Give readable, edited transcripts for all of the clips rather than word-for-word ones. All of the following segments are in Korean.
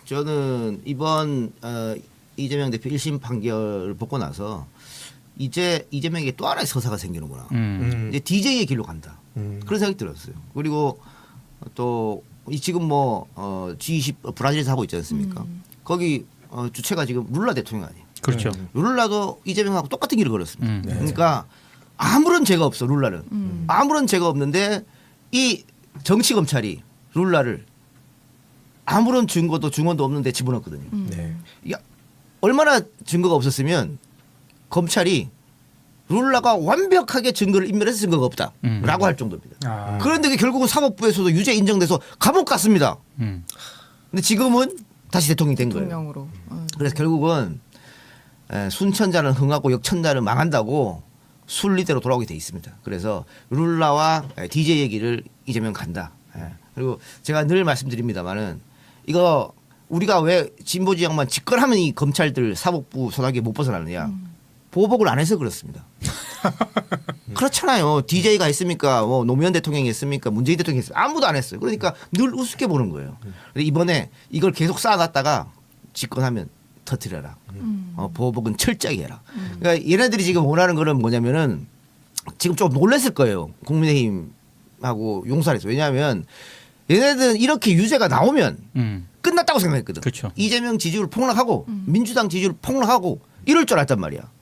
저는 이번 이재명 대표 1심 판결을 보고 나서 이제 이재명에게 또 하나의 서사가 생기는구나. 이제 DJ의 길로 간다. 그런 생각이 들었어요. 그리고 또 지금 뭐 G20 브라질에서 하고 있지 않습니까? 거기 주체가 지금 룰라 대통령 아니에요. 그렇죠. 룰라도 이재명하고 똑같은 길을 걸었습니다. 그러니까 아무런 죄가 없어 룰라는. 아무런 죄가 없는데 이 정치 검찰이 룰라를 아무런 증거도 증언도 없는데 집어넣거든요. 야, 얼마나 증거가 없었으면 검찰이 룰라가 완벽하게 증거를 인멸해서 증거가 없다라고 할 정도입니다. 그런데 결국은 사법부에서도 유죄 인정돼서 감옥 갔습니다. 근데 지금은 다시 대통령이 된 거예요. 대통령으로. 그래서 결국은 순천자는 흥하고 역천자는 망한다고 순리대로 돌아오게 돼 있습니다. 그래서 룰라와 DJ 얘기를 이재명 간다. 그리고 제가 늘 말씀드립니다만은 이거 우리가 왜 진보 지역만 집권하면 이 검찰들 사법부 소나기에 못 벗어나느냐. 보복을 안 해서 그렇습니다. 그렇잖아요. DJ가 했습니까? 뭐 노무현 대통령이 했습니까? 문재인 대통령이 했습니까? 아무도 안 했어요. 그러니까 늘 우습게 보는 거예요. 이번에 이걸 계속 쌓아놨다가 집권하면 터뜨려라. 보복은 철저하게 해라. 그러니까 얘네들이 지금 원하는 거는 뭐냐면은 지금 좀 놀랐을 거예요. 국민의힘하고 용산에서. 왜냐하면 얘네들은 이렇게 유죄가 나오면 끝났다고 생각했거든. 그렇죠. 이재명 지지율 폭락하고 민주당 지지율 폭락하고 이럴 줄 알았단 말이야.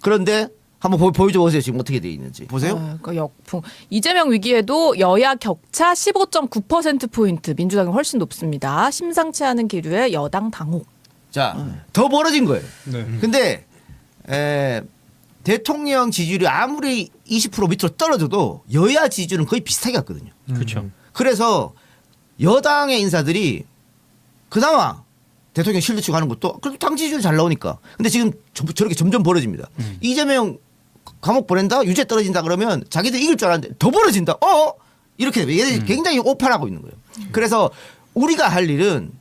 그런데 한번 보여줘 보세요. 지금 어떻게 돼 있는지. 보세요. 그러니까 역풍. 이재명 위기에도 여야 격차 15.9%포인트. 민주당이 훨씬 높습니다. 심상치 않은 기류에 여당 당혹. 자, 더 벌어진 거예요. 네. 근데 대통령 지지율이 아무리 20% 밑으로 떨어져도 여야 지지율은 거의 비슷하게 갔거든요. 그렇죠. 그래서 여당의 인사들이 그나마 대통령 실드 치고 하는 것도 그래도 당 지지율 잘 나오니까. 근데 지금 저렇게 점점 벌어집니다. 이재명 감옥 보낸다? 유죄 떨어진다 그러면 자기들 이길 줄 알았는데 더 벌어진다? 이렇게 얘네들이 굉장히 오판하고 있는 거예요. 그래서 우리가 할 일은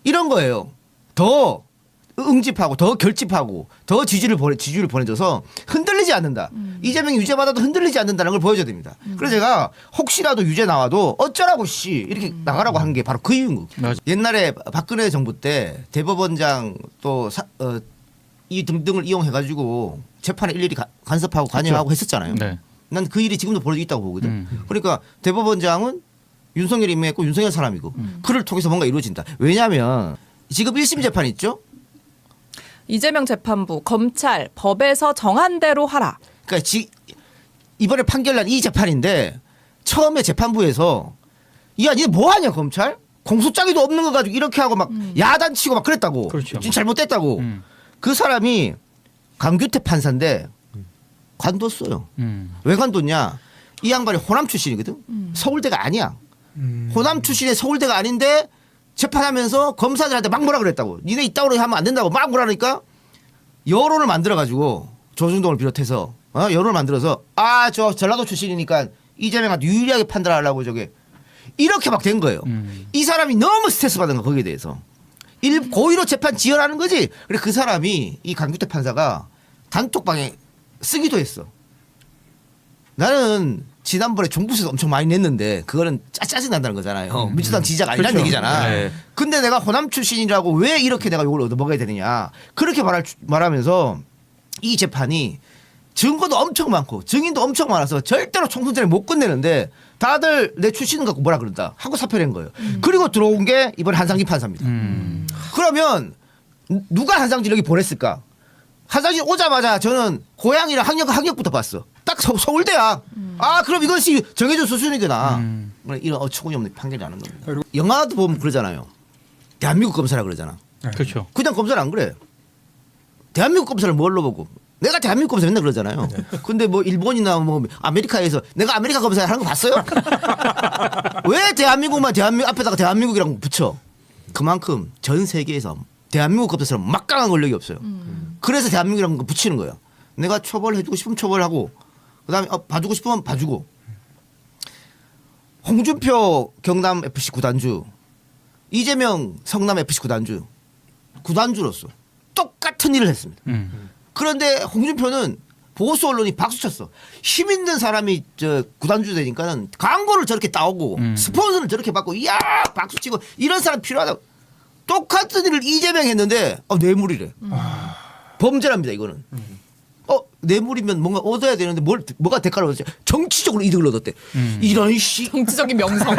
이런 거예요. 더 응집하고 더 결집하고 더 지지율을 보내줘서 흔들리지 않는다. 이재명이 유죄 받아도 흔들리지 않는다는 걸 보여줘야 됩니다. 그래서 제가 혹시라도 유죄 나와도 어쩌라고 씨 이렇게 나가라고 한 게 바로 그 이유인 거예요. 맞아. 옛날에 박근혜 정부 때 대법원장 또 이 등등을 이용해가지고 재판에 일일이 간섭하고 관여하고 했었잖아요. 네. 난 그 일이 지금도 벌어지고 있다고 보거든. 그러니까 대법원장은 윤석열이 임명했고 윤석열 사람이고 그를 통해서 뭔가 이루어진다. 왜냐하면 지금 1심 재판 있죠. 이재명 재판부 검찰 법에서 정한 대로 하라. 그러니까 이번에 판결난 이 재판인데 처음에 재판부에서 야, 니네 뭐 하냐 검찰? 공소장에도 없는 거 가지고 이렇게 하고 막 야단치고 막 그랬다고. 그렇죠. 진짜 잘못됐다고. 그 사람이 강규태 판사인데 관뒀어요. 왜 관뒀냐? 이 양반이 호남 출신이거든. 서울대가 아니야. 호남 출신의 서울대가 아닌데 재판하면서 검사들한테 막 뭐라 그랬다고. 니네 이따구로 하면 안 된다고 막 뭐라 그러니까 여론을 만들어가지고 조중동을 비롯해서 여론을 만들어서 저 전라도 출신이니까 이재명한테 유리하게 판단하려고 저게 이렇게 막 된 거예요. 이 사람이 너무 스트레스 받은 거 거기에 대해서. 고의로 재판 지연하는 거지. 그래 그 사람이 이 강규태 판사가 단톡방에 쓰기도 했어. 나는 지난번에 종부세도 엄청 많이 냈는데 그거는 짜증난다는 거잖아요. 민주당 지지자가 아니라는 그렇죠. 얘기잖아. 네. 근데 내가 호남 출신이라고 왜 이렇게 내가 욕을 얻어먹어야 되느냐. 그렇게 말하면서 이 재판이 증거도 엄청 많고 증인도 엄청 많아서 절대로 총선전에 못 끝내는데 다들 내 출신을 갖고 뭐라 그런다 하고 사표낸 거예요. 그리고 들어온 게 이번 한상진 판사입니다. 그러면 누가 한상진 여기 보냈을까? 한상진 오자마자 저는 고향이랑 학력부터 봤어. 딱 서울대야. 그럼 이것이 정해준 수준이구나. 이런 어처구니없는 판결이 나는 겁니다. 영화도 보면 그러잖아요. 대한민국 검사라 그러잖아. 그렇죠. 그냥 검사는 안 그래. 대한민국 검사를 뭘로 보고. 내가 대한민국 검사 맨날 그러잖아요. 근데 뭐 일본이나 뭐 아메리카에서 내가 아메리카 검사 하는 거 봤어요? 왜 대한민국만 대한민국 앞에다가 대한민국이라고 붙여? 그만큼 전 세계에서 대한민국 검사처럼 막강한 권력이 없어요. 그래서 대한민국이라는 거 붙이는 거예요. 내가 처벌해주고 싶으면 처벌하고 그다음에 봐주고 싶으면 봐주고. 홍준표 경남 FC 구단주, 이재명 성남 FC 구단주로서 똑같은 일을 했습니다. 그런데 홍준표는 보수 언론이 박수쳤어. 힘 있는 사람이 구단주 되니까는 광고를 저렇게 따오고 스폰서를 저렇게 받고 이야 박수치고 이런 사람 필요하다고. 똑같은 일을 이재명 했는데 뇌물이래. 범죄랍니다 이거는. 뇌물이면 뭔가 얻어야 되는데 뭐가 대가를 얻었지? 정치적으로 이득을 얻었대. 이런 씨. 정치적인 명성.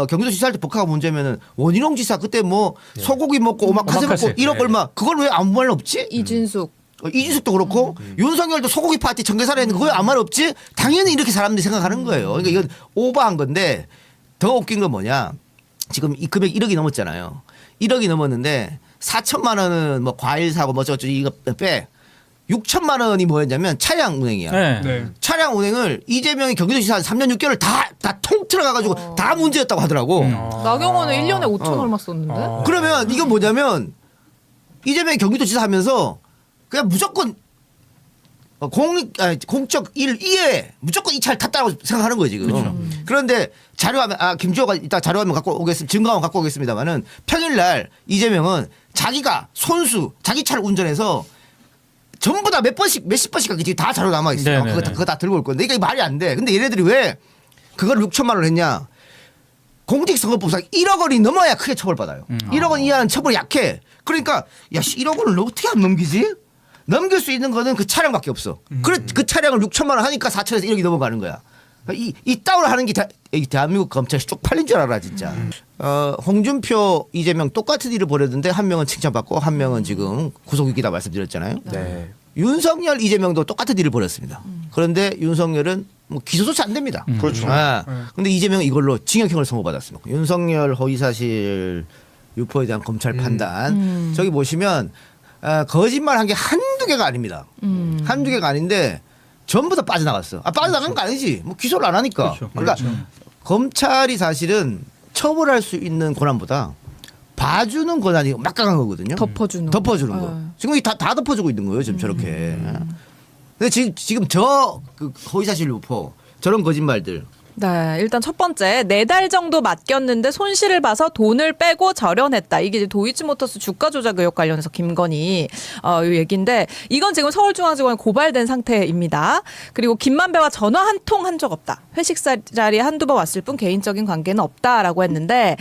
경기도지사 할 때 법카가 문제면은 원희룡 지사 그때 뭐 소고기 먹고 오마카세 먹고 1억 얼마 그걸 왜 아무 말 없지? 이준숙. 이준석도 그렇고 윤석열도 소고기 파티 청계산에 했는데 그거 아무 말 없지? 당연히 이렇게 사람들이 생각하는 거예요. 그러니까 이건 오버한 건데 더 웃긴 건 뭐냐? 지금 이 금액 1억이 넘었잖아요. 1억이 넘었는데 4천만 원은 뭐 과일 사고 뭐 저쩌고 이거 빼. 6천만 원이 뭐였냐면 차량 운행이야. 네. 차량 운행을 이재명이 경기도지사 한 3년 6개월 다 통틀어 가지고 다 문제였다고 하더라고. 나경원은 1년에 5천 얼마 썼는데? 그러면 이건 뭐냐면 이재명이 경기도지사 하면서 그냥 무조건 공적 일 이에 무조건 이 차를 탔다고 생각하는 거예요 지금. 그런데 자료화면 김주호가 이따 자료화면 갖고 오겠습니다. 증거화면 갖고 오겠습니다만은 평일날 이재명은 자기가 손수 자기 차를 운전해서 전부 다 몇십 번씩 다 자료 남아 있어요. 그거 다 들고 올 건데 이게 말이 안 돼. 근데 얘네들이 왜 그걸 6천만 원 했냐? 공직선거법상 1억 원이 넘어야 크게 처벌받아요. 1억 원 이하는 처벌이 약해. 그러니까 야 1억 원을 어떻게 안 넘기지? 넘길 수 있는 거는 그 차량밖에 없어. 그 차량을 6천만 원 하니까 4천에서 1억이 넘어가는 거야. 이 따위로 하는 게 대한민국 검찰이 쪽팔린 줄 알아 진짜. 홍준표, 이재명 똑같은 일을 벌였는데 한 명은 칭찬받고 한 명은 지금 구속유기다 말씀드렸잖아요. 네. 윤석열, 이재명도 똑같은 일을 벌였습니다. 그런데 윤석열은 뭐 기소조차 안 됩니다. 그렇죠. 근데 이재명은 이걸로 징역형을 선고받았습니다. 윤석열 허위사실 유포에 대한 검찰 판단. 저기 보시면 거짓말 한 게 한두 개가 아닙니다. 한두 개가 아닌데 전부 다 빠져나갔어. 빠져나간 거 아니지. 뭐 기소를 안 하니까. 그렇죠. 그러니까 검찰이 사실은 처벌할 수 있는 권한보다 봐주는 권한이 막강한 거거든요. 덮어주는 거. 지금 다 덮어주고 있는 거예요. 지금 저렇게. 근데 지금 그 허위사실 유포 저런 거짓말들. 네, 일단 첫 번째 4달 정도 맡겼는데 손실을 봐서 돈을 빼고 절연했다. 이게 이제 도이치모터스 주가 조작 의혹 관련해서 김건희 이 얘기인데 이건 지금 서울중앙지검에 고발된 상태입니다. 그리고 김만배와 전화 한 통 한 적 없다. 회식 자리에 한두 번 왔을 뿐 개인적인 관계는 없다라고 했는데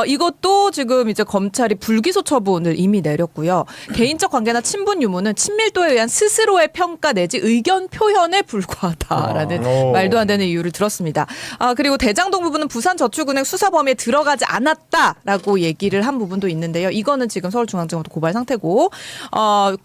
이것도 지금 이제 검찰이 불기소 처분을 이미 내렸고요. 개인적 관계나 친분 유무는 친밀도에 의한 스스로의 평가 내지 의견 표현에 불과하다라는 말도 안 되는 이유를 들었습니다. 그리고 대장동 부분은 부산저축은행 수사 범위에 들어가지 않았다라고 얘기를 한 부분도 있는데요. 이거는 지금 서울중앙지검도 고발 상태고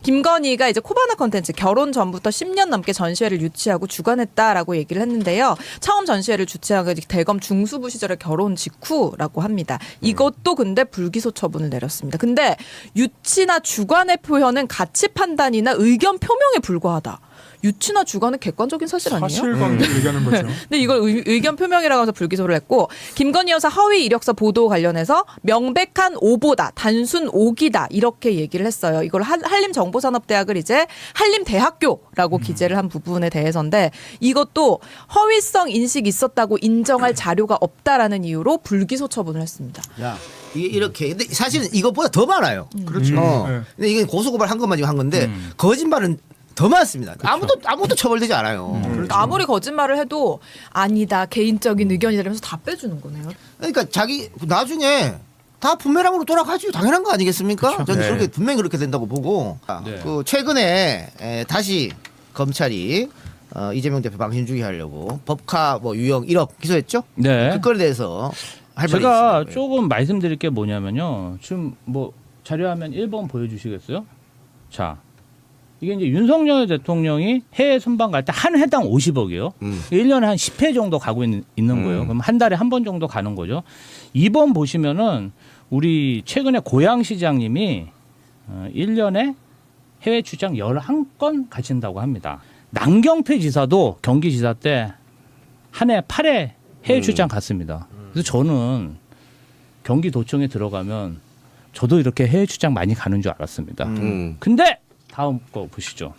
김건희가 이제 코바나 컨텐츠 결혼 전부터 10년 넘게 전시회를 유치하고 주관했다라고 얘기를 했는데요. 처음 전시회를 주최한 게 대검 중수부 시절의 결혼 직후라고 합니다. 이것도 근데 불기소 처분을 내렸습니다. 근데 유치나 주관의 표현은 가치 판단이나 의견 표명에 불과하다. 유치나 주관은 객관적인 사실 아니에요? 사실관계 얘기하는 거죠. 근데 이걸 의견 표명이라고 해서 불기소를 했고 김건희 여사 허위 이력서 보도 관련해서 명백한 오보다 단순 오기다 이렇게 얘기를 했어요. 이걸 한림정보산업대학을 이제 한림대학교라고 기재를 한 부분에 대해서인데 이것도 허위성 인식이 있었다고 인정할 자료가 없다라는 이유로 불기소 처분을 했습니다. 야, 이게 이렇게. 근데 사실은 이것보다 더 많아요. 그렇죠. 네. 근데 이게 고소고발 한 것만 지금 한 건데 거짓말은 더 많습니다. 그렇죠. 아무도 처벌되지 않아요. 그러니까 아무리 거짓말을 해도 아니다 개인적인 의견이다 이러면서 다 빼주는 거네요. 그러니까 자기 나중에 다 부메랑으로 돌아가죠. 당연한 거 아니겠습니까? 그렇죠. 저는 네. 그렇게 분명히 그렇게 된다고 보고 네. 그 최근에 다시 검찰이 이재명 대표 망신 주기 하려고 법카 뭐 유형 1억 기소했죠? 네. 그 건에 대해서 할 말이 제가 있습니다. 조금 말씀드릴 게 뭐냐면요. 지금 뭐 자료화면 1번 보여주시겠어요? 자, 이게 이제 윤석열 대통령이 해외 순방 갈 때 한 회당 50억이에요. 1년에 한 10회 정도 가고 있는 거예요. 그럼 한 달에 한 번 정도 가는 거죠. 2번 보시면은 우리 최근에 고양시장님이 1년에 해외 출장 11건 가신다고 합니다. 남경필 지사도 경기지사 때 한 해 8회 해외 출장 갔습니다. 그래서 저는 경기도청에 들어가면 저도 이렇게 해외 출장 많이 가는 줄 알았습니다. 근데 다음 거 보시죠.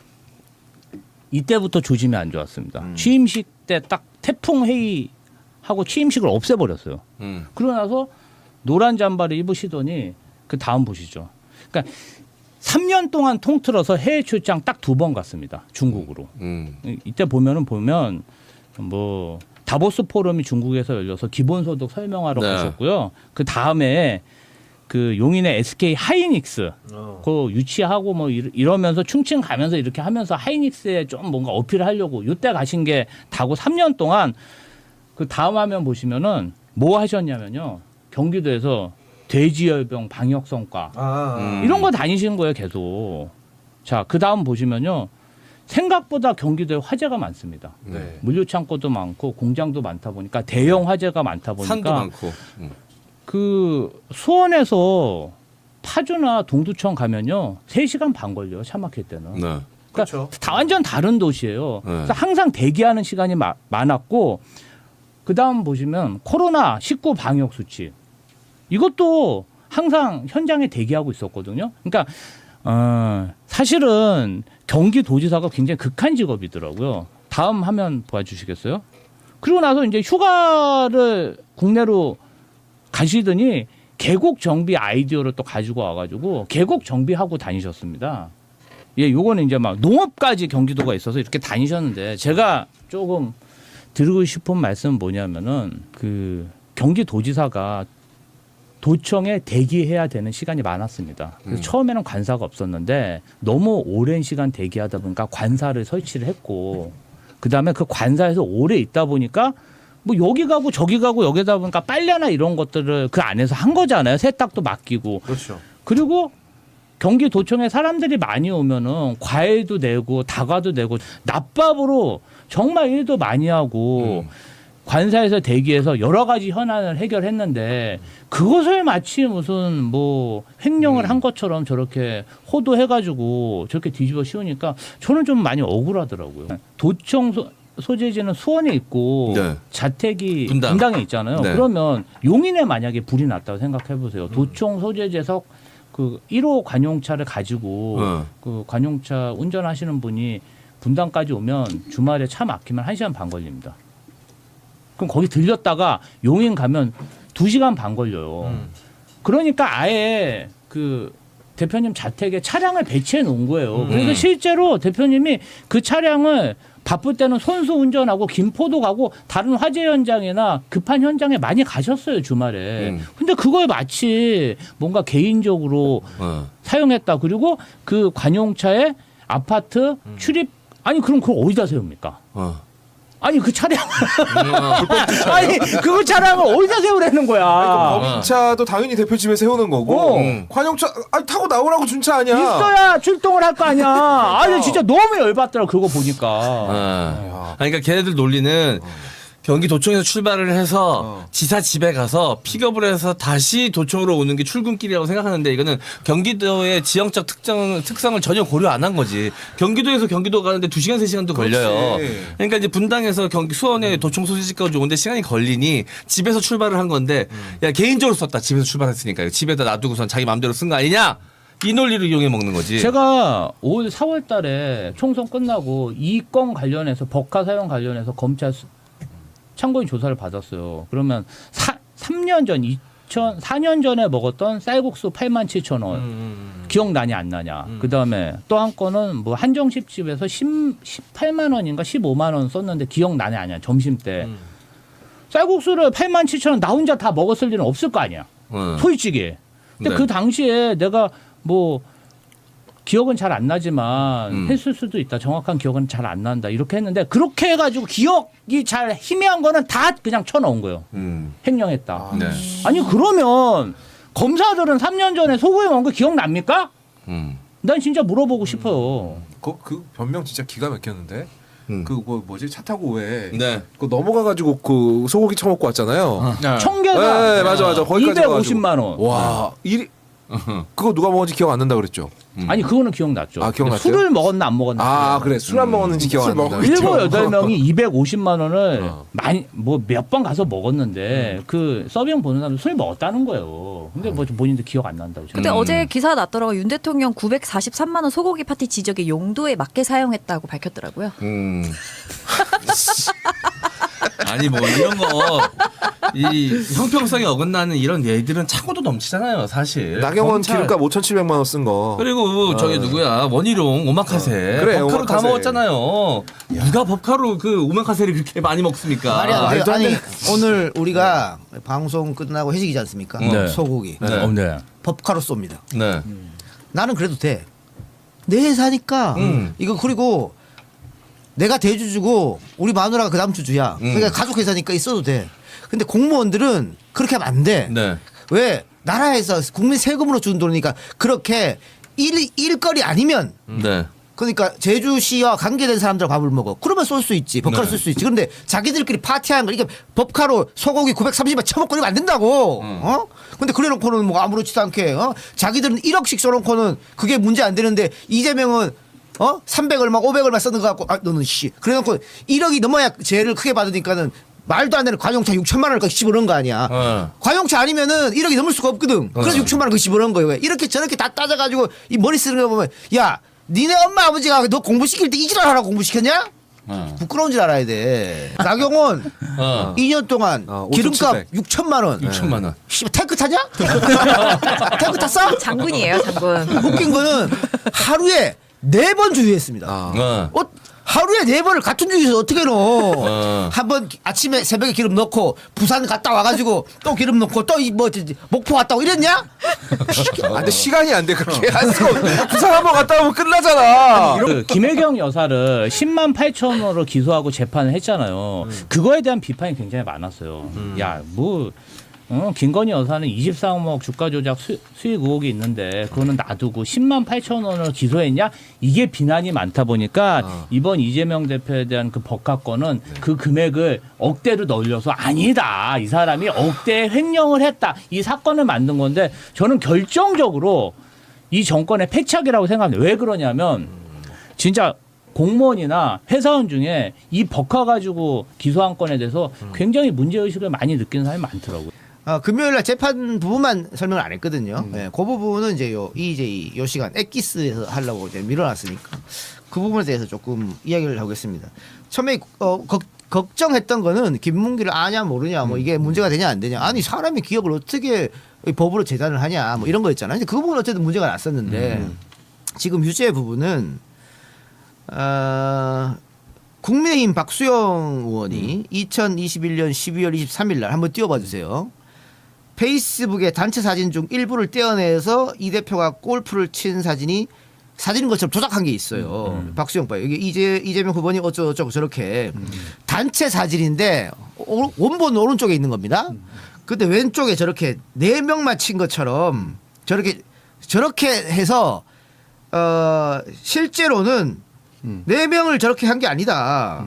이때부터 조짐이 안 좋았습니다. 취임식 때 딱 태풍 회의하고 취임식을 없애버렸어요. 그러고 나서 노란 잠바를 입으시더니 그 다음 보시죠. 그러니까 3년 동안 통틀어서 해외 출장 딱 2번 갔습니다. 중국으로. 이때 보면 뭐 다보스 포럼이 중국에서 열려서 기본소득 설명하러 네. 가셨고요. 그 다음에 그 용인의 SK 하이닉스 그 유치하고 뭐 이러면서 충칭 가면서 이렇게 하면서 하이닉스에 좀 뭔가 어필을 하려고 이때 가신 게 다고 3년 동안 그 다음 화면 보시면은 뭐 하셨냐면요. 경기도에서 돼지열병 방역 성과 이런 거 다니시는 거예요, 계속. 자, 그 다음 보시면요. 생각보다 경기도에 화재가 많습니다. 네. 물류 창고도 많고 공장도 많다 보니까 대형 화재가 많다 보니까 산도 많고. 그 수원에서 파주나 동두천 가면요 3시간 반 걸려요, 차 막힐 때는. 네. 그러니까 그렇죠. 다 완전 다른 도시예요. 네. 그래서 항상 대기하는 시간이 많았고 그 다음 보시면 코로나 19 방역 수칙 이것도 항상 현장에 대기하고 있었거든요. 그러니까 사실은 경기도지사가 굉장히 극한 직업이더라고요. 다음 화면 보여주시겠어요? 그리고 나서 이제 휴가를 국내로 가시더니 계곡 정비 아이디어를 또 가지고 와가지고 계곡 정비하고 다니셨습니다. 예, 요거는 이제 막 농업까지 경기도가 있어서 이렇게 다니셨는데 제가 조금 드리고 싶은 말씀은 뭐냐면은 그 경기도지사가 도청에 대기해야 되는 시간이 많았습니다. 그래서 처음에는 관사가 없었는데 너무 오랜 시간 대기하다 보니까 관사를 설치를 했고 그다음에 그 관사에서 오래 있다 보니까 뭐 여기 가고 저기 가고 여기다 보니까 빨래나 이런 것들을 그 안에서 한 거잖아요. 세탁도 맡기고. 그렇죠. 그리고 경기도청에 사람들이 많이 오면은 과외도 내고 다과도 내고 낮밥으로 정말 일도 많이 하고 관사에서 대기해서 여러 가지 현안을 해결했는데 그것을 마치 무슨 뭐 횡령을 한 것처럼 저렇게 호도해가지고 저렇게 뒤집어 씌우니까 저는 좀 많이 억울하더라고요. 도청 소재지는 수원에 있고 네. 자택이 분당. 분당에 있잖아요. 네. 그러면 용인에 만약에 불이 났다고 생각해 보세요. 도청 소재지에서 그 1호 관용차를 가지고 그 관용차 운전하시는 분이 분당까지 오면 주말에 차 막히면 1시간 반 걸립니다. 그럼 거기 들렸다가 용인 가면 2시간 반 걸려요. 그러니까 아예 그 대표님 자택에 차량을 배치해 놓은 거예요. 그래서 실제로 대표님이 그 차량을 바쁠 때는 손수 운전하고 김포도 가고 다른 화재 현장이나 급한 현장에 많이 가셨어요, 주말에. 근데 그걸 마치 뭔가 개인적으로 사용했다. 그리고 그 관용차에 아파트 출입 아니 그럼 그걸 어디다 세웁니까? 아니 그 차량 아니 그 차량을 어디다 세우라는 거야? 법인차도 당연히 대표 집에 세우는 거고 관용차 아니, 타고 나오라고 준 차 아니야. 있어야 출동을 할 거 아니야. 아니 진짜 너무 열받더라 그거 보니까. 그러니까 걔네들 논리는 경기도청에서 출발을 해서 지사 집에 가서 픽업을 해서 다시 도청으로 오는 게 출근길이라고 생각하는데 이거는 경기도의 지형적 특성을 전혀 고려 안 한 거지. 경기도에서 경기도 가는데 2시간 3시간도 걸려요. 그러니까 이제 분당에서 수원에 도청 소재지까지 오는데 시간이 걸리니 집에서 출발을 한 건데 야 개인적으로 썼다. 집에서 출발했으니까 집에다 놔두고선 자기 마음대로 쓴 거 아니냐? 이 논리를 이용해 먹는 거지. 제가 올 4월 달에 총선 끝나고 이 건 관련해서 법카 사용 관련해서 검찰 참고인 조사를 받았어요. 그러면 3년 전 4년 전에 먹었던 쌀국수 87,000원 기억나냐 안 나냐. 그다음에 또 한 건은 뭐 한정식집에서 18만 원인가 15만 원 썼는데 기억나냐 안 나냐. 점심 때. 쌀국수를 87,000원 나 혼자 다 먹었을 일은 없을 거 아니야. 솔직히. 근데 네. 그 당시에 내가 뭐 기억은 잘 안 나지만 했을 수도 있다. 정확한 기억은 잘 안 난다. 이렇게 했는데 그렇게 해가지고 기억이 잘 희미한 거는 다 그냥 쳐넣은 거예요. 횡령했다. 네. 아니 그러면 검사들은 3년 전에 소고기 먹은 거 기억납니까? 난 진짜 물어보고 싶어요. 그 변명 진짜 기가 막혔는데. 그 뭐지 차 타고 왜? 네. 그 넘어가가지고 그 소고기 처먹고 왔잖아요. 청계산 네, 맞아. 거기까지 250만 원. 와, 그거 누가 먹었는지 기억 안 난다 그랬죠. 아니 그거는 기억났죠. 아, 기억났어요? 술을 먹었나 안 먹었나. 아, 그래. 술 안 먹었는지 기억 안 난다. 7, 8명이 250만 원을 많이 뭐 몇 번 가서 먹었는데 그 서빙 보는 사람 술 먹었다는 거예요. 근데 뭐 본인도 기억 안 난다고. 근데 어제 기사 났더라고. 윤 대통령 943만 원 소고기 파티 지적의 용도에 맞게 사용했다고 밝혔더라고요. 아니 뭐 이런 거 이 형평성이 어긋나는 이런 예들은 차고도 넘치잖아요, 사실. 나경원 검찰- 기름값 5,700만 원 쓴 거. 그리고 저기 누구야 원희룡 오마카세 그래, 법카로 다 오마카세. 먹었잖아요. 누가 법카로 그 오마카세를 그렇게 많이 먹습니까? 말이 안 돼요. 말도 안 아니 돼. 오늘 우리가 방송 끝나고 회식이지 않습니까? 네. 소고기 네. 네. 법카로 쏩니다. 네. 나는 그래도 돼. 내 회사니까 이거 그리고 내가 대주주고 우리 마누라가 그 다음 주 주야. 그러니까 가족 회사니까 있어도 돼. 근데 공무원들은 그렇게 하면 안 돼. 네. 왜 나라에서 국민 세금으로 준 돈이니까 그렇게 일거리 아니면 네. 그러니까 제주시와 관계된 사람들 밥을 먹어. 그러면 쏠 수 있지. 법카로 네. 쓸 수 있지. 그런데 자기들끼리 파티하는 거 이게 법카로 소고기 930만 처먹고 이러면 안 된다고. 어? 근데 그래 놓고는 뭐 아무렇지도 않게 자기들은 1억씩 써놓고는 그게 문제 안 되는데 이재명은 300 얼마 500 얼마 쓰는 거 갖고 너는 씨. 그래 놓고 1억이 넘어야 죄를 크게 받으니까는 말도 안 되는 관용차 6천만 원을 집어넣은 거 아니야. 관용차 아니면은 1억이 넘을 수가 없거든. 그래서 6천만 원 집어넣은 거예요. 왜? 이렇게 저렇게 다 따져가지고 이 머리 쓰는 거 보면 야 니네 엄마 아버지가 너 공부시킬 때 이지랄 하라고 공부시켰냐? 부끄러운 줄 알아야 돼. 나경원 2년 동안 5,700. 기름값 6천만 원. 6천만 원. 씨발 탱크 타냐? 탱크 탔어? 장군이에요, 장군. 웃긴 거는 하루에 4번 주유했습니다. 하루에 4번을 같은 주유소에서 어떻게 넣어? 한 번 아침에 새벽에 기름 넣고 부산 갔다 와가지고 또 기름 넣고 또 목포 갔다 오고 이랬냐? 아, 근데 시간이 안 돼 그렇게 할 수가 없어. 부산 한번 갔다 오면 끝나잖아. 그 김혜경 여사를 10만 8천 원으로 기소하고 재판을 했잖아요. 그거에 대한 비판이 굉장히 많았어요. 야, 뭐 김건희 여사는 24억억 주가 조작 수익 의혹이 있는데 그거는 놔두고 10만 8천 원을 기소했냐? 이게 비난이 많다 보니까 이번 이재명 대표에 대한 그 법카권은 그 금액을 억대로 늘려서 아니다. 이 사람이 억대 횡령을 했다. 이 사건을 만든 건데 저는 결정적으로 이 정권의 패착이라고 생각합니다. 왜 그러냐면 진짜 공무원이나 회사원 중에 이 법카 가지고 기소한 건에 대해서 굉장히 문제의식을 많이 느끼는 사람이 많더라고요. 금요일 날 재판 부분만 설명을 안 했거든요. 네, 그 부분은 이제 요 시간 엑기스에서 하려고 이제 밀어놨으니까 그 부분에 대해서 조금 이야기를 하겠습니다. 처음에 걱정했던 거는 김문기를 아냐 모르냐 뭐 이게 문제가 되냐 안 되냐. 아니 사람이 기억을 어떻게 법으로 재단을 하냐 뭐 이런 거였잖아요. 근데 그 부분은 어쨌든 문제가 났었는데 지금 유죄 부분은 국민의힘 박수영 의원이 2021년 12월 23일 날 한번 띄워봐 주세요. 페이스북에 단체 사진 중 일부를 떼어내서 이 대표가 골프를 친 사진인 것처럼 조작한 게 있어요. 박수영 봐요. 이게 이재명 후보니 어쩌고 저렇게 단체 사진인데 원본 오른쪽에 있는 겁니다. 근데 왼쪽에 저렇게 4명만 친 것처럼 저렇게 해서 실제로는 4명을 저렇게 한 게 아니다.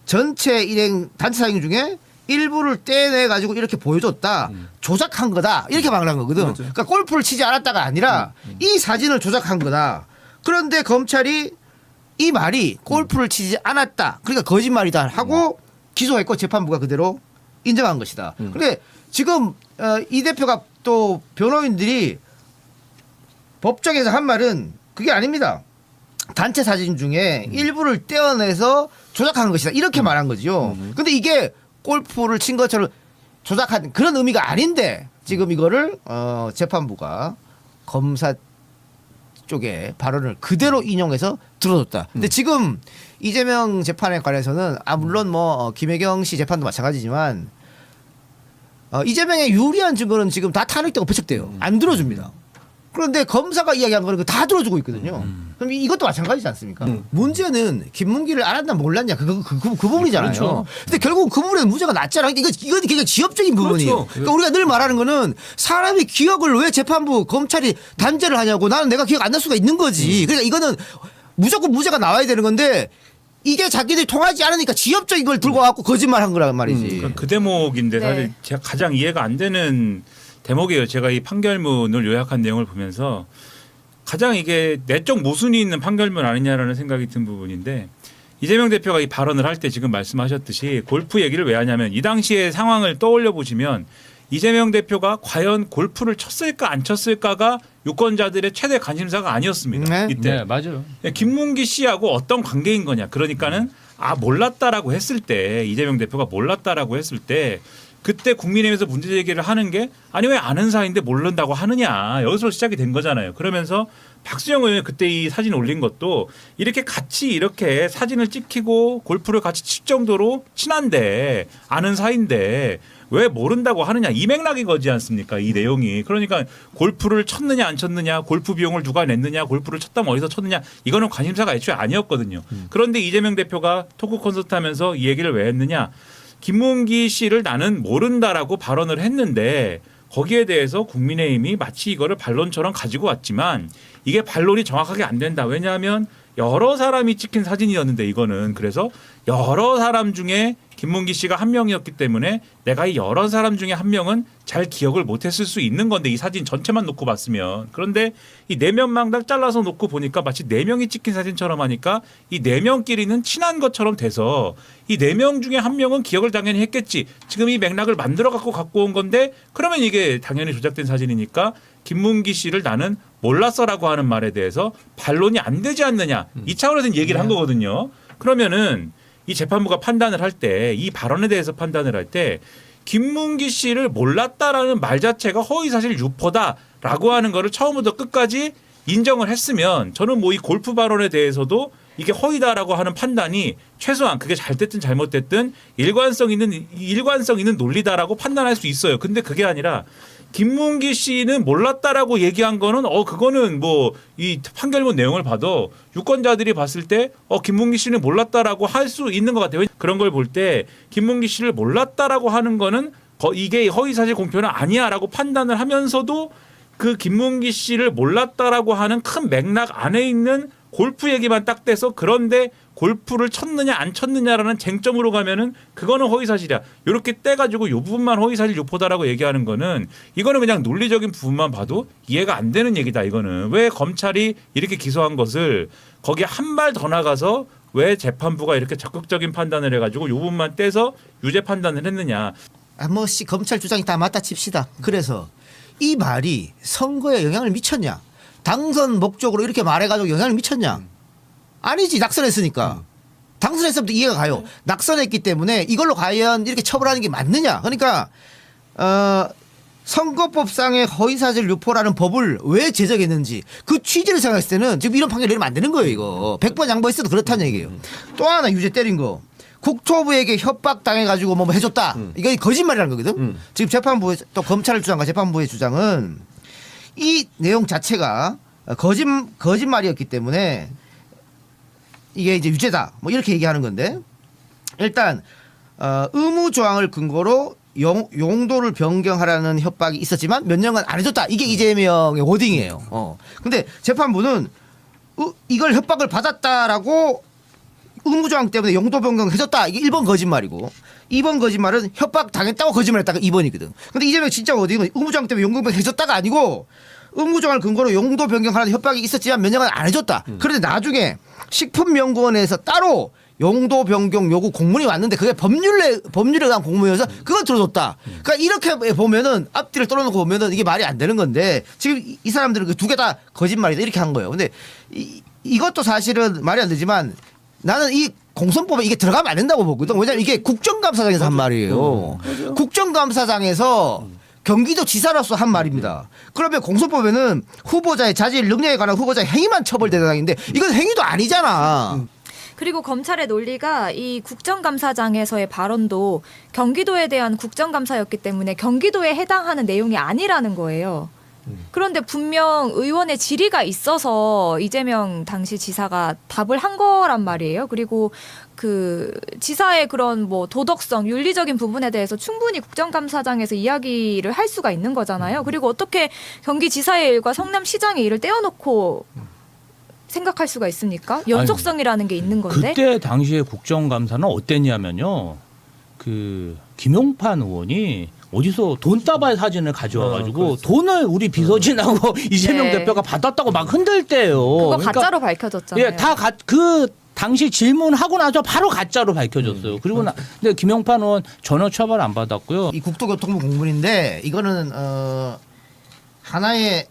전체 일행 단체 사진 중에 일부를 떼내 가지고 이렇게 보여줬다. 조작한 거다. 이렇게 말을 한 거거든. 그러니까 골프를 치지 않았다가 아니라 이 사진을 조작한 거다. 그런데 검찰이 이 말이 골프를 치지 않았다. 그러니까 거짓말이다 하고 기소했고 재판부가 그대로 인정한 것이다. 근데 지금 이 대표가 또 변호인들이 법정에서 한 말은 그게 아닙니다. 단체 사진 중에 일부를 떼어내서 조작하는 것이다. 이렇게 말한 거죠. 근데 이게 골프를 친 것처럼 조작한 그런 의미가 아닌데 지금 이거를 재판부가 검사 쪽에 발언을 그대로 인용해서 들어줬다. 근데 지금 이재명 재판에 관해서는 물론 뭐 김혜경 씨 재판도 마찬가지지만 이재명의 유리한 증거는 지금 다 탄핵되고 배척돼요. 안 들어줍니다. 그런데 검사가 이야기한 거는 다 들어주고 있거든요. 그럼 이것도 마찬가지지 않습니까? 문제는 김문기를 알았나 몰랐냐 그 부분이잖아요. 그렇죠. 근데 결국 그 부분에는 문제가 났잖아. 이건 굉장히 지엽적인 부분이에요. 그렇죠. 그러니까 우리가 늘 말하는 거는 사람이 기억을 왜 재판부 검찰이 단죄를 하냐고 나는 내가 기억 안 날 수가 있는 거지. 그러니까 이거는 무조건 무죄가 나와야 되는 건데 이게 자기들이 통하지 않으니까 지엽적인 걸 들고 와갖고 거짓말한 거란 말이지. 그 대목인데 사실 네. 제가 가장 이해가 안 되는 대목이에요. 제가 이 판결문을 요약한 내용을 보면서 가장 이게 내적 모순이 있는 판결문 아니냐라는 생각이 든 부분인데 이재명 대표가 이 발언을 할 때 지금 말씀하셨듯이 골프 얘기를 왜 하냐면 이 당시의 상황을 떠올려 보시면 이재명 대표가 과연 골프를 쳤을까 안 쳤을까가 유권자들의 최대 관심사가 아니었습니다. 네. 이때 네, 맞아요. 김문기 씨하고 어떤 관계인 거냐. 그러니까는 몰랐다라고 했을 때 이재명 대표가 몰랐다라고 했을 때 그때 국민의힘에서 문제 제기를 하는 게 아니 왜 아는 사이인데 모른다고 하느냐 여기서 시작이 된 거잖아요. 그러면서 박수영 의원이 그때 이 사진 올린 것도 이렇게 같이 이렇게 사진을 찍히고 골프를 같이 칠 정도로 친한데 아는 사이인데 왜 모른다고 하느냐 이 맥락이 거지 않습니까? 이 내용이. 그러니까 골프를 쳤느냐 안 쳤느냐 골프 비용을 누가 냈느냐 골프를 쳤다면 어디서 쳤느냐 이거는 관심사가 애초에 아니었거든요. 그런데 이재명 대표가 토크 콘서트 하면서 이 얘기를 왜 했느냐. 김문기 씨를 나는 모른다라고 발언을 했는데 거기에 대해서 국민의힘이 마치 이거를 반론처럼 가지고 왔지만 이게 반론이 정확하게 안 된다. 왜냐하면 여러 사람이 찍힌 사진이었는데 이거는 그래서 여러 사람 중에 김문기 씨가 한 명이었기 때문에 내가 이 여러 사람 중에 한 명은 잘 기억을 못했을 수 있는 건데 이 사진 전체만 놓고 봤으면 그런데 이 4명만 딱 잘라서 놓고 보니까 마치 4명이 찍힌 사진처럼 하니까 이 4명끼리는 친한 것처럼 돼서 이 4명 중에 한 명은 기억을 당연히 했겠지. 지금 이 맥락을 만들어 갖고 온 건데 그러면 이게 당연히 조작된 사진이니까 김문기 씨를 나는 몰랐어라고 하는 말에 대해서 반론이 안 되지 않느냐 이 차원에서 얘기를 한 거거든요. 그러면은 이 재판부가 판단을 할 때 이 발언에 대해서 판단을 할 때 김문기 씨를 몰랐다라는 말 자체가 허위사실 유포다라고 하는 거를 처음부터 끝까지 인정을 했으면 저는 뭐 이 골프 발언에 대해서도 이게 허위다라고 하는 판단이 최소한 그게 잘 됐든 잘못됐든 일관성 있는 논리다라고 판단할 수 있어요. 근데 그게 아니라 김문기 씨는 몰랐다라고 얘기한 거는 그거는 뭐 이 판결문 내용을 봐도 유권자들이 봤을 때 김문기 씨는 몰랐다라고 할 수 있는 것 같아요. 그런 걸 볼 때 김문기 씨를 몰랐다라고 하는 거는 이게 허위사실 공표는 아니야라고 판단을 하면서도 그 김문기 씨를 몰랐다라고 하는 큰 맥락 안에 있는 골프 얘기만 딱 떼서 그런데 골프를 쳤느냐 안 쳤느냐라는 쟁점으로 가면은 그거는 허위사실이야. 이렇게 떼가지고 이 부분만 허위사실 유포다라고 얘기하는 거는 이거는 그냥 논리적인 부분만 봐도 이해가 안 되는 얘기다. 이거는 왜 검찰이 이렇게 기소한 것을 거기에 한 발 더 나가서 왜 재판부가 이렇게 적극적인 판단을 해가지고 이 부분만 떼서 유죄 판단을 했느냐. 검찰 주장이 다 맞다 칩시다. 그래서 이 말이 선거에 영향을 미쳤냐? 당선 목적으로 이렇게 말해가지고 영향을 미쳤냐? 아니지. 낙선했으니까. 당선했으면 이해가 가요. 낙선했기 때문에 이걸로 과연 이렇게 처벌하는 게 맞느냐? 그러니까 선거법상의 허위사실 유포라는 법을 왜 제정했는지 그 취지를 생각했을 때는 지금 이런 판결 내리면 안 되는 거예요. 이거 100번 양보했어도 그렇다는 얘기예요. 또 하나 유죄 때린 거. 국토부에게 협박당해가지고 뭐 해줬다. 이거 거짓말이라는 거거든. 지금 재판부의 또 검찰 주장과 재판부의 주장은 이 내용 자체가 거짓말이었기 때문에 이게 이제 유죄다. 뭐 이렇게 얘기하는 건데 일단 의무 조항을 근거로 용도를 변경하라는 협박이 있었지만 몇 년간 안 해줬다. 이게 이재명의 워딩이에요. 근데 재판부는 이걸 협박을 받았다라고 의무조항 때문에 용도 변경을 해줬다. 이게 1번 거짓말이고 2번 거짓말은 협박 당했다고 거짓말했다가 2번이거든. 근데 이재명 진짜 워딩은 의무조항 때문에 용도 변경 해줬다가 아니고 의무조항을 근거로 용도 변경하라는 협박이 있었지만 몇 년간 안 해줬다. 그런데 나중에 식품연구원에서 따로 용도 변경 요구 공문이 왔는데 그게 법률에 의한 공문이어서 그건 들어줬다. 그러니까 이렇게 보면은 앞뒤를 떨어놓고 보면은 이게 말이 안 되는 건데 지금 이 사람들은 그 두 개 다 거짓말이다 이렇게 한 거예요. 근데 이것도 사실은 말이 안 되지만 나는 이 공선법에 이게 들어가면 안 된다고 보거든. 왜냐면 이게 국정감사장에서 한 말이에요. 국정감사장에서 경기도 지사로서 한 말입니다. 그러면 공소법에는 후보자의 자질 능력에 관한 후보자의 행위만 처벌 대상인데 이건 행위도 아니잖아. 그리고 검찰의 논리가 이 국정감사장에서의 발언도 경기도에 대한 국정감사였기 때문에 경기도에 해당하는 내용이 아니라는 거예요. 그런데 분명 의원의 질의가 있어서 이재명 당시 지사가 답을 한 거란 말이에요. 그리고 그 지사의 그런 뭐 도덕성, 윤리적인 부분에 대해서 충분히 국정감사장에서 이야기를 할 수가 있는 거잖아요. 그리고 어떻게 경기지사의 일과 성남시장의 일을 떼어놓고 생각할 수가 있습니까? 연속성이라는 게 있는 건데. 그때 당시에 국정감사는 어땠냐면요. 그 김용판 의원이 어디서 돈다발 사진을 가져와가지고 돈을 우리 비서진하고 이재명 네. 대표가 받았다고 막 흔들 때요. 그거 가짜로 밝혀졌잖아요. 예, 그 당시 질문하고 나서 바로 가짜로 밝혀졌어요. 그리고 근데 김용판 의원 전혀 처벌 안 받았고요. 이 국토교통부 공문인데 이거는 하나의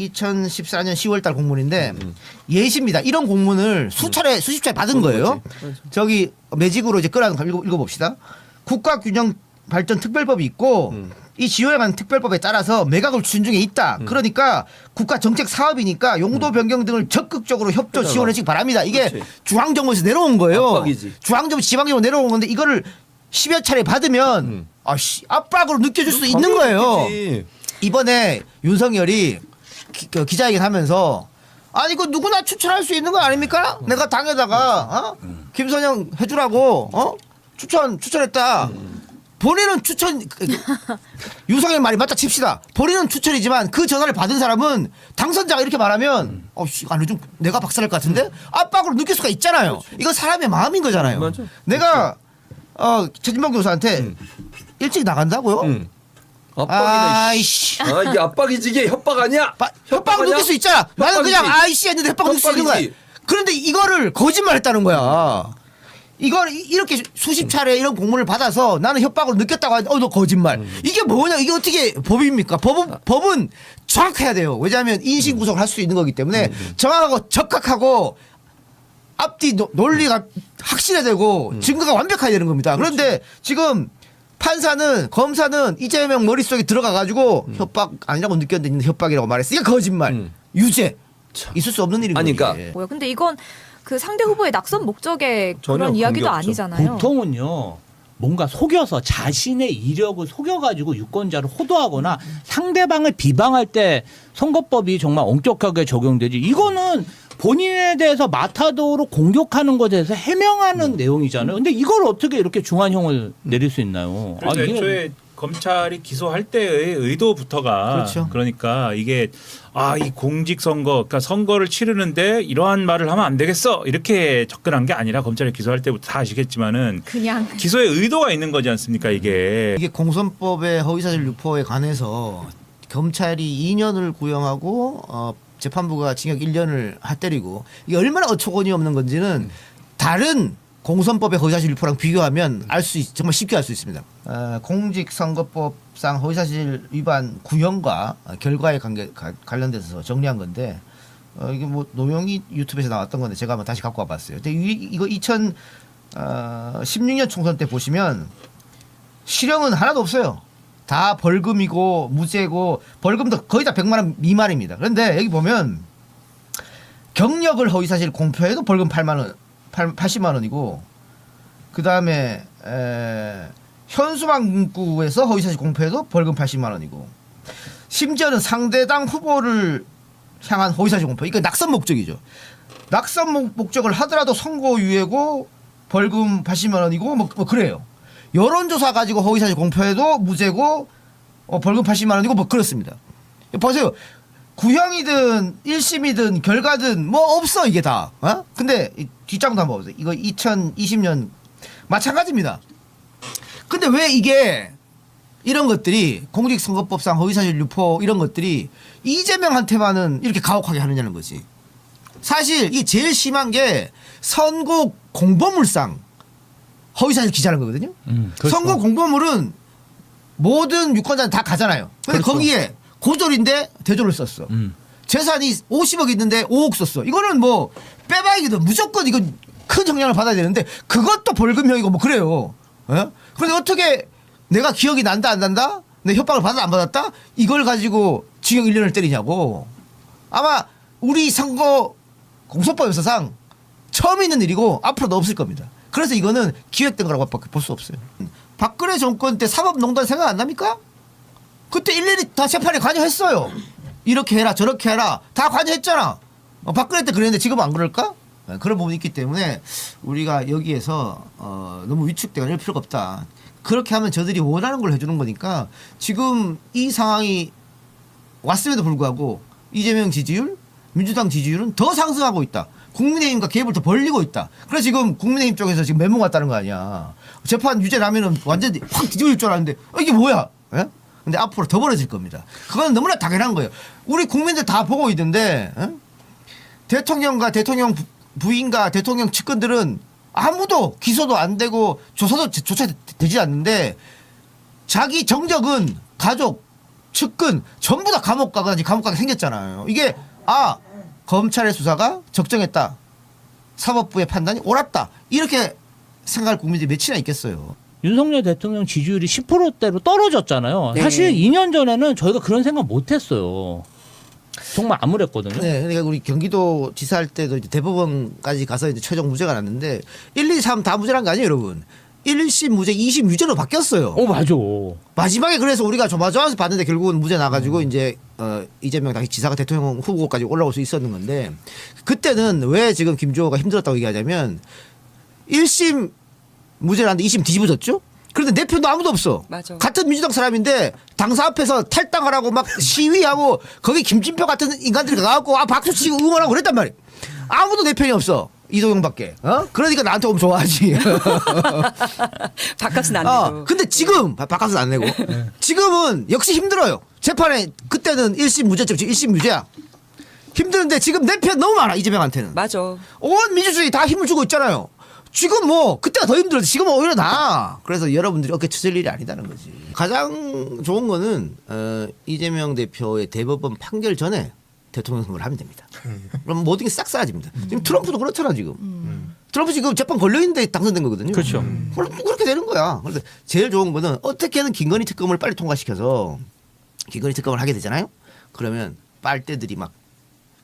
2014년 10월달 공문인데 예시입니다. 이런 공문을 수십 차례 받은 거예요. 저기 매직으로 이제 끌어서 읽어봅시다. 국가균형발전특별법이 있고 이 지원에 관한 특별법에 따라서 매각을 추진 중에 있다. 그러니까 국가 정책 사업이니까 용도 변경 등을 적극적으로 협조 지원해 주시기 바랍니다. 이게 그렇지. 중앙정부에서 내려온 거예요. 압박이지. 중앙정부 지방정부 내려온 건데 이거를 10여 차례 받으면 압박으로 느껴질 수 있는 거예요. 그렇지. 이번에 윤석열이 기자회견 하면서 아니 그 누구나 추천할 수 있는 거 아닙니까? 내가 당에다가 김선영 해주라고 추천했다. 본인은 윤석열 말이 맞다 칩시다. 본인은 추천이지만 그 전화를 받은 사람은 당선자가 이렇게 말하면 아니 좀 내가 박살날 것 같은데 압박으로 느낄 수가 있잖아요. 이거 사람의 마음인 거잖아요. 맞아. 내가 최진봉 교수한테 일찍 나간다고요? 압박이네. 아이씨. 이게 압박이지 이게 협박 아니야? 협박을 느낄 수 있잖아. 나는 그냥 아이씨 했는데 협박을 느낄 수 있는 거야. 협박이지. 그런데 이거를 거짓말했다는 거야. 이걸 이렇게 수십 차례 이런 공문을 받아서 나는 협박을 느꼈다고 하는데 너 거짓말. 이게 뭐냐? 이게 어떻게 법입니까? 법은 정확해야 돼요. 왜냐하면 인신 구속을 할 수 있는 거기 때문에 정확하고 적확하고 앞뒤 논리가 확실해야 되고 증거가 완벽해야 되는 겁니다. 그런데 지금 판사는 검사는 이재명 머릿속에 들어가 가지고 협박 아니라고 느꼈는데 협박이라고 말했어. 이게 거짓말. 유죄. 있을 수 없는 일인 아니, 거예요. 그러니까 뭐야? 근데 이건 그 상대 후보의 낙선 목적의 전혀 그런 이야기도 관계없죠. 아니잖아요. 보통은요. 뭔가 속여서 자신의 이력을 속여가지고 유권자를 호도하거나 상대방을 비방할 때 선거법이 정말 엄격하게 적용되지. 이거는 본인에 대해서 마타도로 공격하는 것에 대해서 해명하는 내용이잖아요. 근데 이걸 어떻게 이렇게 중한형을 내릴 수 있나요? 그래서 이게 애초에 검찰이 기소할 때의 의도부터가 그렇죠. 그러니까 이게 이 공직선거 그러니까 선거를 치르는데 이러한 말을 하면 안 되겠어 이렇게 접근한 게 아니라 검찰이 기소할 때부터 다 아시겠지만은 그냥 기소에 의도가 있는 거지 않습니까 이게. 이게 공선법의 허위사실 유포에 관해서 검찰이 2년을 구형하고 재판부가 징역 1년을 때리고 이게 얼마나 어처구니 없는 건지는 다른 공선법의 허위사실 유포랑 비교하면 정말 쉽게 알 수 있습니다. 공직선거법상 허위사실 위반 구형과 결과에 관련돼서 정리한 건데 이게 뭐 노영희 유튜브에서 나왔던 건데 제가 한번 다시 갖고 와봤어요. 근데 이거 2016년 총선 때 보시면 실형은 하나도 없어요. 다 벌금이고 무죄고 벌금도 거의 다 100만 원 미만입니다. 그런데 여기 보면 경력을 허위사실 공표해도 벌금 80만 원이고 그다음에 현수막 문구에서 허위사실 공표해도 벌금 80만 원이고 심지어는 상대당 후보를 향한 허위사실 공표 이거 낙선 목적이죠. 낙선 목적을 하더라도 선고유예고 벌금 80만 원이고 뭐 그래요. 여론조사 가지고 허위사실 공표해도 무죄고 벌금 80만 원이고 뭐 그렇습니다. 보세요. 구형이든 1심이든 결과든 뭐 없어 이게 다. 근데 뒷장도 한번 보세요. 이거 2020년 마찬가지입니다. 근데 왜 이게 이런 것들이 공직선거법상 허위사실 유포 이런 것들이 이재명한테만은 이렇게 가혹하게 하느냐는 거지. 사실 이게 제일 심한 게 선거 공보물상 허위사실 기재하는 거거든요. 그렇죠. 선거 공보물은 모든 유권자는 다 가잖아요. 근데 그렇죠. 거기에 고졸인데 대졸을 썼어. 재산이 50억 있는데 5억 썼어. 이거는 뭐 빼박이거든. 무조건 이건 큰 형량을 받아야 되는데 그것도 벌금형이고 뭐 그래요. 그런데 어떻게 내가 기억이 난다 안 난다? 내 협박을 받았다 안 받았다? 이걸 가지고 징역 1년을 때리냐고. 아마 우리 선거 공소법 역사상 처음 있는 일이고 앞으로도 없을 겁니다. 그래서 이거는 기획된 거라고 볼 수 없어요. 박근혜 정권 때 사법농단 생각 안 납니까? 그때 일일이 다 재판에 관여했어요. 이렇게 해라 저렇게 해라 다 관여했잖아. 박근혜 때 그랬는데 지금 안 그럴까? 그런 부분이 있기 때문에 우리가 여기에서 너무 위축되거나 이럴 필요가 없다. 그렇게 하면 저들이 원하는 걸 해주는 거니까 지금 이 상황이 왔음에도 불구하고 이재명 지지율, 민주당 지지율은 더 상승하고 있다. 국민의힘과 갭을 더 벌리고 있다. 그래서 지금 국민의힘 쪽에서 지금 멘붕 왔다는 거 아니야. 재판 유죄 나면은 완전히 확 뒤집어질 줄 알았는데 이게 뭐야? 근데 앞으로 더 벌어질 겁니다. 그건 너무나 당연한 거예요. 우리 국민들 다 보고 있는데 대통령과 대통령 부인과 대통령 측근들은 아무도 기소도 안 되고 조사도 조차 되지 않는데 자기 정적은 가족 측근 전부 다 감옥 가가지고 감옥 가게 생겼잖아요. 이게 검찰의 수사가 적정했다. 사법부의 판단이 옳았다. 이렇게 생각할 국민들이 몇이나 있겠어요. 윤석열 대통령 지지율이 10%대로 떨어졌잖아요. 네. 사실 2년 전에는 저희가 그런 생각 못 했어요. 정말 암울했거든요. 네, 그러니까 우리 경기도 지사할 때도 이제 대법원까지 가서 이제 최종 무죄가 났는데 1, 2, 3 다 무죄란 거 아니에요, 여러분? 1심 무죄, 2심 유죄로 바뀌었어요. 맞아. 마지막에 그래서 우리가 조마조마해서 봤는데 결국은 무죄 나가지고 이제 이재명 당시 지사가 대통령 후보까지 올라올 수 있었는 건데 그때는 왜 지금 김주호가 힘들었다고 얘기하자면 1심 무죄 났는데 2심 뒤집어졌죠? 그런데 내 편도 아무도 없어. 맞아. 같은 민주당 사람인데 당사 앞에서 탈당하라고 막 시위하고 거기 김진표 같은 인간들이 가갖고 박수 치고 응원하고 그랬단 말이야. 아무도 내 편이 없어. 이도영밖에. 그러니까 나한테 오면 좋아하지. 밥값은 안 내고. 근데 지금 바깥은 안 내고 지금은 역시 힘들어요. 재판에 그때는 1심 무죄점 지금 1심 무죄야. 힘드는데 지금 내 편 너무 많아 이재명한테는. 맞아. 온 민주주의 다 힘을 주고 있잖아요. 지금 뭐 그때가 더 힘들었지 지금은 오히려 나아. 그래서 여러분들이 어깨 쳐질 일이 아니다는 거지. 가장 좋은 거는 이재명 대표의 대법원 판결 전에 대통령 선거를 하면 됩니다. 그럼 모든 게 싹 사라집니다. 지금 트럼프도 그렇잖아 지금. 트럼프 지금 재판 걸려 있는데 당선된 거거든요. 그렇죠. 그렇게 되는 거야. 그래서 제일 좋은 거는 어떻게든 김건희 특검을 빨리 통과시켜서 김건희 특검을 하게 되잖아요. 그러면 빨대들이 막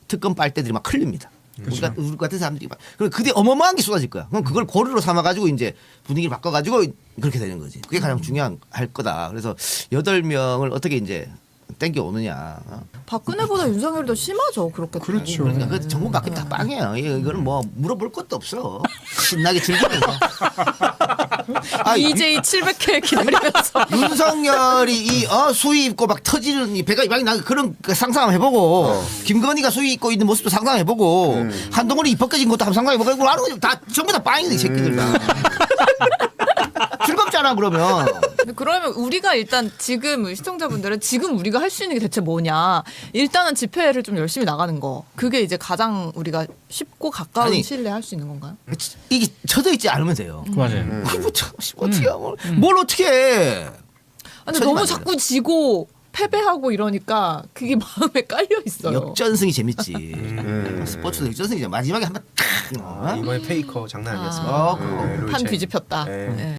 특검 빨대들이 막 흘립니다. 그러니까 우리 같은 사람들이 막 그럼 그때 어마어마한 게 쏟아질 거야. 그럼 그걸 고리로 삼아가지고 이제 분위기를 바꿔가지고 그렇게 되는 거지. 그게 가장 중요한 할 거다. 그래서 8명을 어떻게 이제 땡겨 오느냐. 박근혜보다 윤석열이 더 심하죠. 그렇게. 그렇죠. 그러니까 그 정부 밖에 다 빵이에요. 이거는 뭐 물어볼 것도 없어. 신나게 즐기면서. EJ 700회 기다리면서. 윤석열이 이 수위 입고 막 터지는 이 배가 막 나 그런 그 상상 한번 해보고 김건희가 수위 입고 있는 모습도 상상해보고 한동훈이 입 벗겨진 것도 한번 상상해보고 아는 다 전부 다 빵이네 이 새끼들 다. 즐겁잖아 그러면. 그러면 우리가 일단 지금 시청자분들은 지금 우리가 할 수 있는 게 대체 뭐냐. 일단은 집회를 좀 열심히 나가는 거. 그게 이제 가장 우리가 쉽고 가까운 아니, 시일에 할 수 있는 건가요? 이게 쳐져 있지 않으면 돼요. 맞아요. 뭐 어떻게 뭘 어떻게 해? 근데 쳐지면 너무 안 자꾸 지고 패배하고 이러니까 그게 마음에 깔려 있어요. 역전승이 재밌지. 스포츠도 역전승이죠. 마지막에 한번 탁. 이번에 페이커 장난 아니었습니다. 그거. 롤 판 체인. 뒤집혔다. 네. 네.